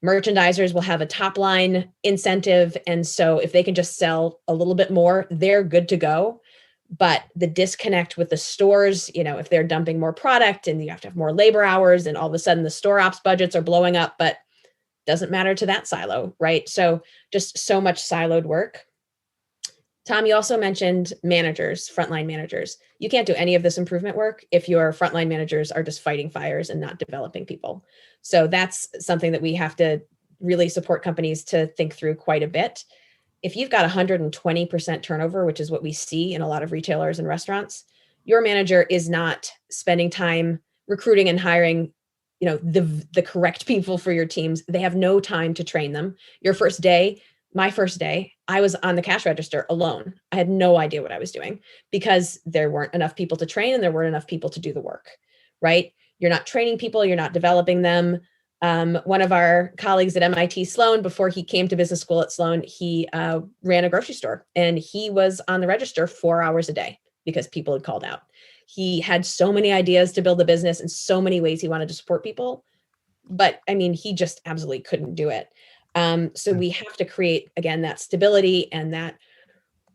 merchandisers will have a top line incentive. And so if they can just sell a little bit more, they're good to go. But the disconnect with the stores, if they're dumping more product and you have to have more labor hours and all of a sudden the store ops budgets are blowing up, but doesn't matter to that silo, right? So just so much siloed work. Tom, you also mentioned managers, frontline managers. You can't do any of this improvement work if your frontline managers are just fighting fires and not developing people. So that's something that we have to really support companies to think through quite a bit. If you've got 120% turnover, which is what we see in a lot of retailers and restaurants, your manager is not spending time recruiting and hiring the correct people for your teams. They have no time to train them. My first day, I was on the cash register alone. I had no idea what I was doing because there weren't enough people to train and there weren't enough people to do the work, right? You're not training people, you're not developing them. One of our colleagues at MIT Sloan, before he came to business school at Sloan, he ran a grocery store and he was on the register 4 hours a day because people had called out. He had so many ideas to build the business and so many ways he wanted to support people. But he just absolutely couldn't do it. So we have to create, again, that stability and that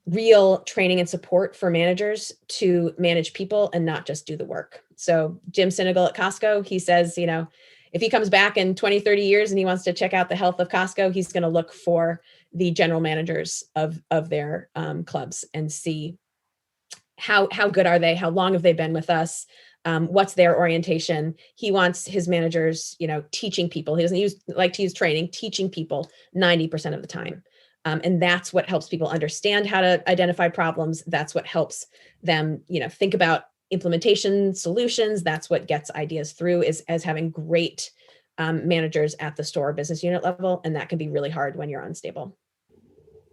real training and support for managers to manage people and not just do the work. So Jim Sinegal at Costco, he says, if he comes back in 20, 30 years and he wants to check out the health of Costco, he's going to look for the general managers of their clubs and see how good are they? How long have they been with us? What's their orientation? He wants his managers, teaching people. He doesn't like to use training, teaching people 90% of the time. And that's what helps people understand how to identify problems. That's what helps them, think about implementation solutions. That's what gets ideas through as having great managers at the store business unit level. And that can be really hard when you're unstable.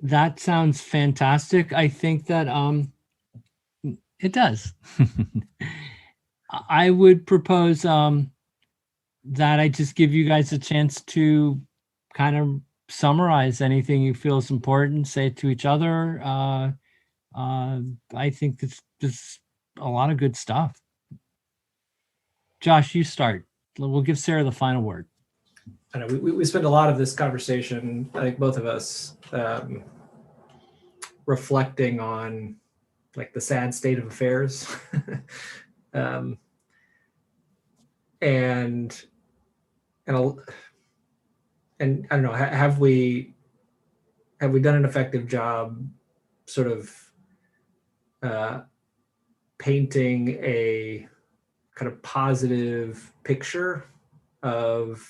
That sounds fantastic. I think that it does. I would propose that I just give you guys a chance to kind of summarize anything you feel is important, say it to each other. I think this is a lot of good stuff. Josh, you start. We'll give Sarah the final word. I know we spent a lot of this conversation, I think both of us, reflecting on like the sad state of affairs. And I don't know, have we done an effective job sort of painting a kind of positive picture of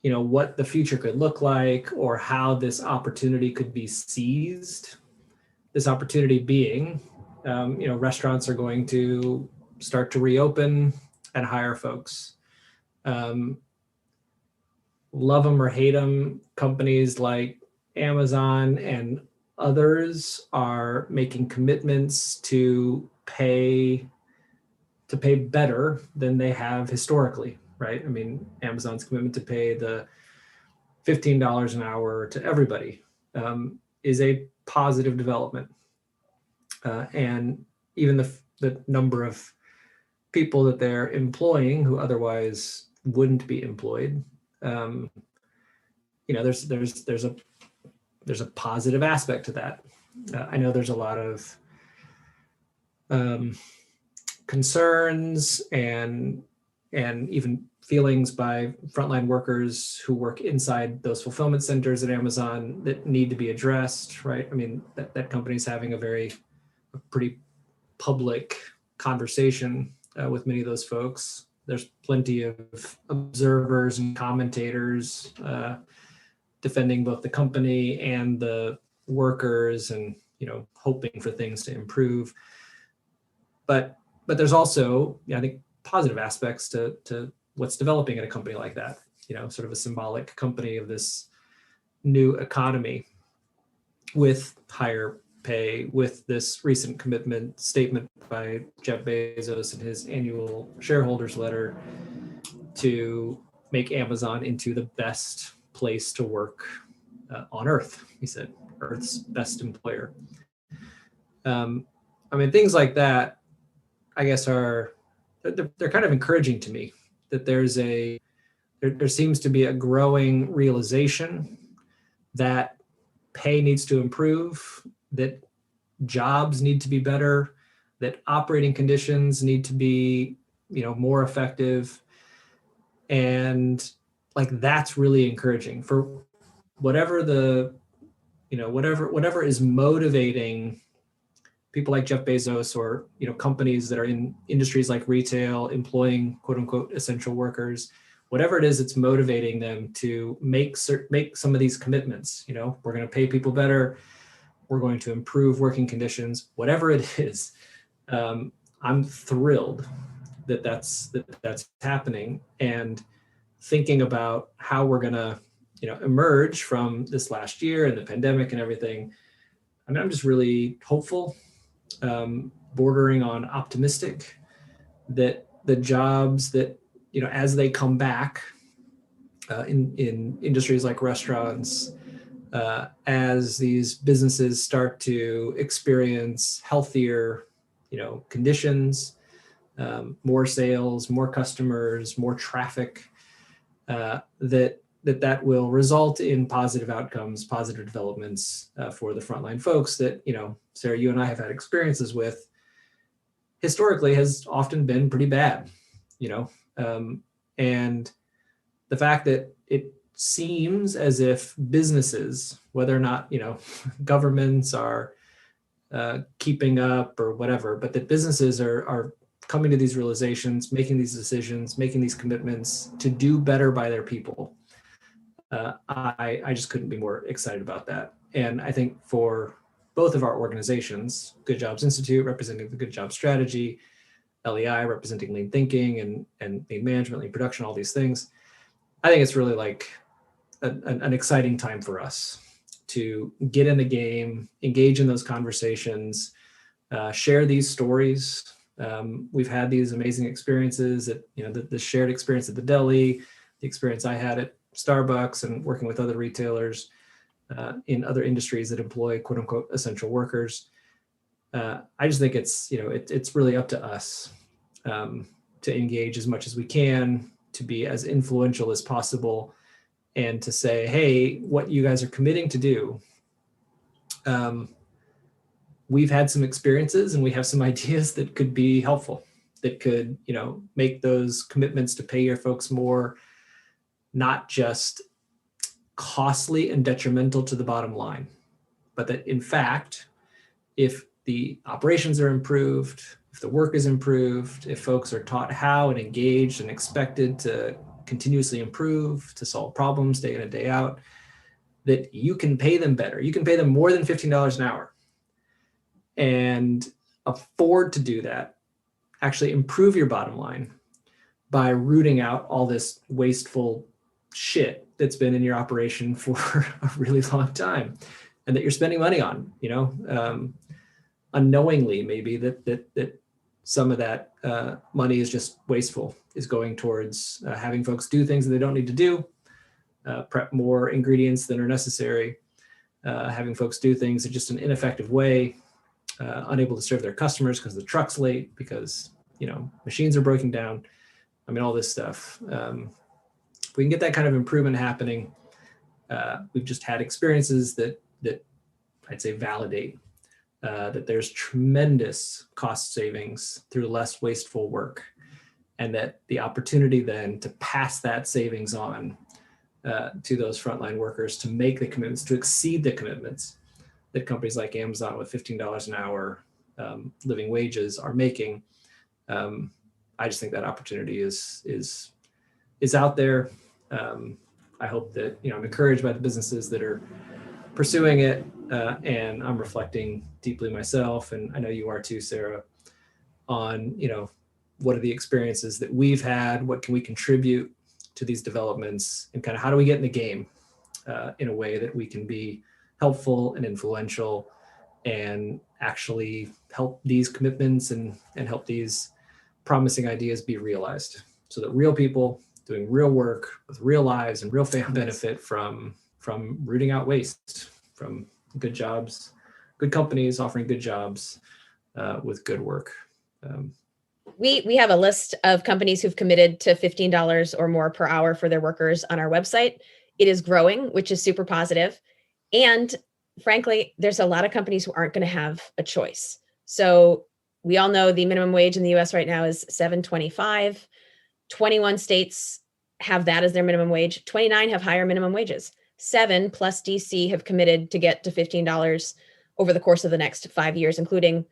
what the future could look like or how this opportunity could be seized. This opportunity being, restaurants are going to start to reopen and hire folks. Love them or hate them, companies like Amazon and others are making commitments to pay better than they have historically, right? I mean, Amazon's commitment to pay the $15 an hour to everybody is a positive development. And even the number of people that they're employing who otherwise wouldn't be employed, there's a positive aspect to that. I know there's a lot of concerns and even feelings by frontline workers who work inside those fulfillment centers at Amazon that need to be addressed, right? I mean, that company's having a pretty public conversation with many of those folks. There's plenty of observers and commentators defending both the company and the workers and, hoping for things to improve. But there's also, I think, positive aspects to what's developing at a company like that, sort of a symbolic company of this new economy with higher pay, with this recent commitment statement by Jeff Bezos in his annual shareholders letter to make Amazon into the best place to work on Earth. He said, Earth's best employer. Things like that, I guess, they're kind of encouraging to me that there seems to be a growing realization that pay needs to improve, that jobs need to be better, that operating conditions need to be, more effective. And that's really encouraging for whatever whatever is motivating people like Jeff Bezos or, companies that are in industries like retail, employing quote unquote essential workers, whatever it is that's motivating them to make some of these commitments. We're going to pay people better. We're going to improve working conditions, whatever it is. I'm thrilled that's happening, and thinking about how we're going to, emerge from this last year and the pandemic and everything. I'm just really hopeful, bordering on optimistic, that the jobs that, as they come back in industries like restaurants, as these businesses start to experience healthier, conditions, more sales, more customers, more traffic, that will result in positive outcomes, positive developments for the frontline folks that, Sarah, you and I have had experiences with, historically has often been pretty bad, and the fact that it seems as if businesses, whether or not, governments are keeping up or whatever, but that businesses are coming to these realizations, making these decisions, making these commitments to do better by their people. I just couldn't be more excited about that. And I think for both of our organizations, Good Jobs Institute representing the Good Job Strategy, LEI representing lean thinking and lean management, lean production, all these things, I think it's really like an exciting time for us to get in the game, engage in those conversations, share these stories. We've had these amazing experiences at, the shared experience at the Deli, the experience I had at Starbucks, and working with other retailers in other industries that employ quote unquote essential workers. I just think it's, it's really up to us to engage as much as we can, to be as influential as possible, and to say, hey, what you guys are committing to do, we've had some experiences and we have some ideas that could be helpful, that could, make those commitments to pay your folks more, not just costly and detrimental to the bottom line, but that in fact, if the operations are improved, if the work is improved, if folks are taught how and engaged and expected to continuously improve, to solve problems day in and day out, that you can pay them better. You can pay them more than $15 an hour and afford to do that. Actually improve your bottom line by rooting out all this wasteful shit that's been in your operation for a really long time and that you're spending money on, unknowingly maybe that some of that money is just wasteful, is going towards having folks do things that they don't need to do, prep more ingredients than are necessary, having folks do things in just an ineffective way, unable to serve their customers because the truck's late, because machines are breaking down. I mean, all this stuff. If we can get that kind of improvement happening, we've just had experiences that I'd say validate that there's tremendous cost savings through less wasteful work, and that the opportunity then to pass that savings on to those frontline workers, to make the commitments, to exceed the commitments that companies like Amazon with $15 an hour living wages are making. I just think that opportunity is out there. I hope that, I'm encouraged by the businesses that are pursuing it, and I'm reflecting deeply myself, and I know you are too, Sarah, on, what are the experiences that we've had, what can we contribute to these developments, and kind of how do we get in the game in a way that we can be helpful and influential and actually help these commitments and help these promising ideas be realized, so that real people doing real work with real lives and real family benefit from rooting out waste, from good jobs, good companies offering good jobs with good work. We have a list of companies who've committed to $15 or more per hour for their workers on our website. It is growing, which is super positive. And frankly, there's a lot of companies who aren't going to have a choice. So we all know the minimum wage in the US right now is $7.25. 21 states have that as their minimum wage. 29 have higher minimum wages. 7 plus DC have committed to get to $15 over the course of the next 5 years, including,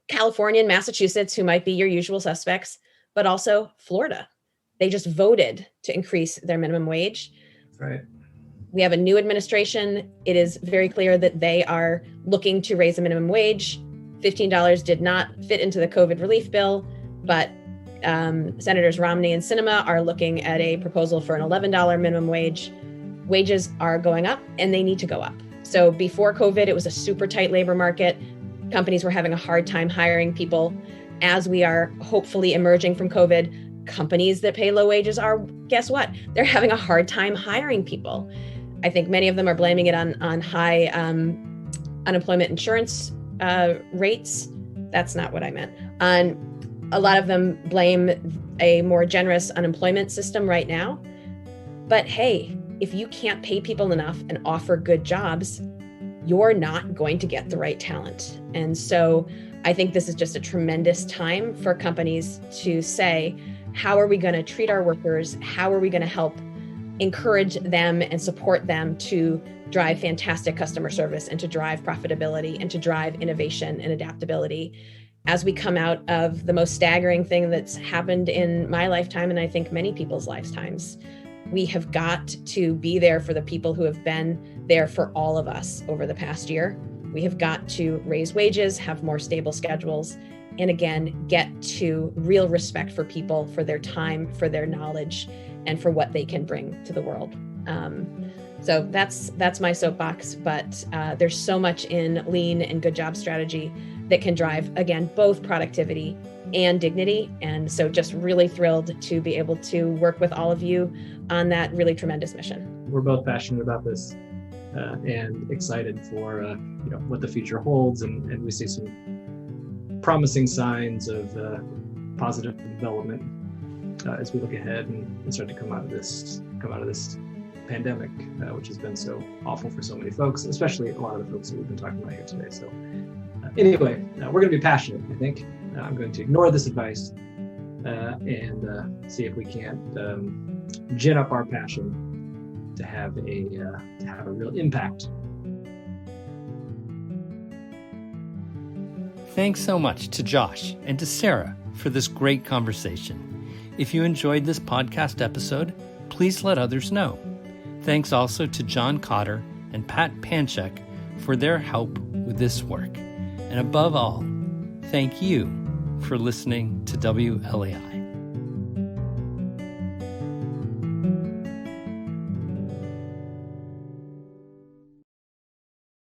California and Massachusetts, who might be your usual suspects, but also Florida. They just voted to increase their minimum wage. Right. We have a new administration. It is very clear that they are looking to raise the minimum wage. $15 did not fit into the COVID relief bill, but Senators Romney and Sinema are looking at a proposal for an $11 minimum wage. Wages are going up and they need to go up. So before COVID, it was a super tight labor market. Companies were having a hard time hiring people. As we are hopefully emerging from COVID, companies that pay low wages are, guess what? They're having a hard time hiring people. I think many of them are blaming it on high unemployment insurance rates. That's not what I meant. A lot of them blame a more generous unemployment system right now. But hey, if you can't pay people enough and offer good jobs, you're not going to get the right talent. And so I think this is just a tremendous time for companies to say, how are we going to treat our workers? How are we going to help encourage them and support them to drive fantastic customer service and to drive profitability and to drive innovation and adaptability as we come out of the most staggering thing that's happened in my lifetime, and I think many people's lifetimes. We have got to be there for the people who have been there for all of us over the past year. We have got to raise wages, have more stable schedules, and again, get to real respect for people, for their time, for their knowledge, and for what they can bring to the world. So that's my soapbox, but there's so much in lean and good job strategy that can drive, again, both productivity and dignity. And so just really thrilled to be able to work with all of you on that really tremendous mission. We're both passionate about this and excited for what the future holds. And we see some promising signs of positive development as we look ahead and start to come out of this pandemic, which has been so awful for so many folks, especially a lot of the folks that we've been talking about here today. So anyway, we're going to be passionate, I think. I'm going to ignore this advice and see if we can't gin up our passion to have a real impact. Thanks so much to Josh and to Sarah for this great conversation. If you enjoyed this podcast episode, please let others know. Thanks also to John Cotter and Pat Panchek for their help with this work. And above all, thank you for listening to WLAI.